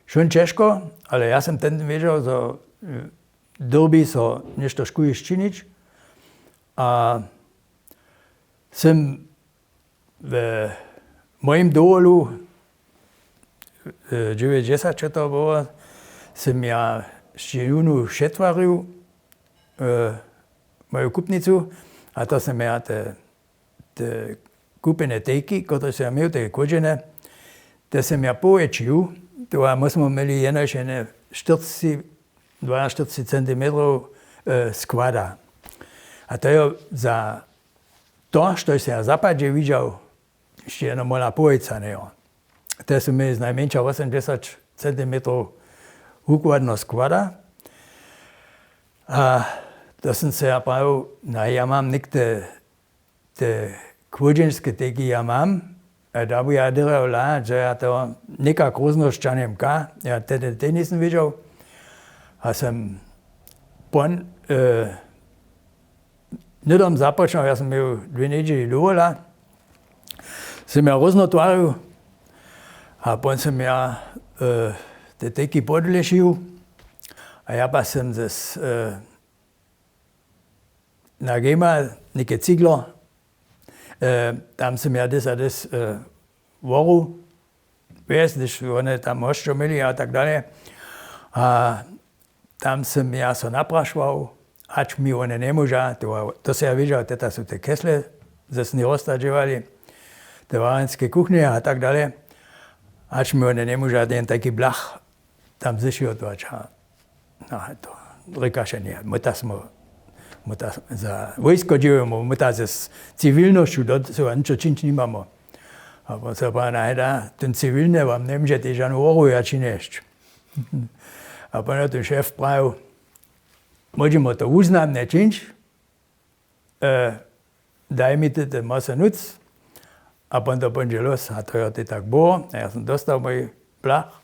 Schon ciężko, ale ja som ten wiedział, że dobi so nešto škuješ činić. A som w moim dolu 90 čo to bolo, som ja ešte junu šetvaril moju kupnicu a to som ja te kúpené tejky, ktoré som ja měl, tie kožené, to som ja povečil, to my sme mali jednošené 42 cm skvada. A to je za to, što som ja zapadže videl, ešte jedna moja pojica, ne. To som mali z najmenšia 80 cm hukvadno skvada. A to som sa ja pravil, ja mám niekde te kvoženské tejky, ja mám, a da by ja dyrala, že ja to nekak roznošťanem ka, ja tedy nisem videl. A som nedom započal, ja som měl 2 nedele dovola, som ja roznotvaril a potom som ja te tejky podlešil a ja pa som na Gema neke ciglo, tam som ja des voru, když one tam oščomili a tak dále. A tam som ja so naprašoval, ač mi one nemôža, to sa ja videl, teda sú te kesle, zase neroztažovali, te varenské kuchne a tak dále. Ač mi one nemôža, ten taký blach tam zišiel odvač. No to rekaše nie, za vojsko živimo, my z civilnošću ničo činč nimamo. A potom sa povedal, ten civilne vám nemôžete žanu oruja činešť. A potom ten šéf pravil, môžeme to uznám, nečinč, daj mi to masa nuc, a potom to ponže los, a to je tak bolo, a ja som dostal môj plach,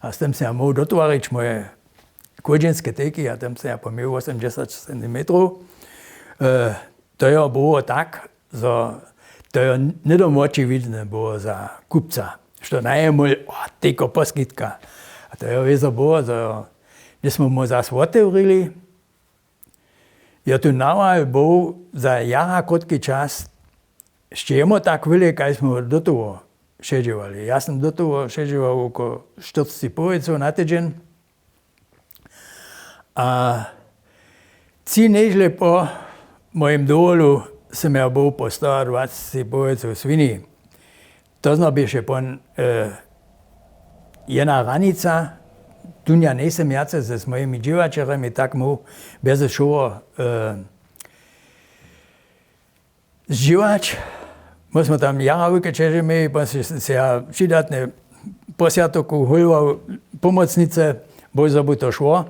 a s tým sa ja mohol dotvoriť moje koženské tejky, a tam sa ja pomiel 80 cm. To je bolo tak, že to je nedom očividné bolo za kupca, što najemol, tejko poskytka. A to je vizo bolo, že když sme mu zase otvorili, je tu naval bol za jara krótky čas, ešte jemo tak veľa, kaj sme do toho šedžovali. Ja som do toho šedžoval okolo 40 povecov na týždeň. A 3 nežle po mojim dolu som ja bol po 120 povecov svini. To znamená, pon jedna ranica, tu ja nesem jace s mojimi dživačerami, tak mu bez šovo zživač. My sme tam jaravujke čežili, potom si ja přidatne posiatoku hulval pomocnice, boj za to šlo.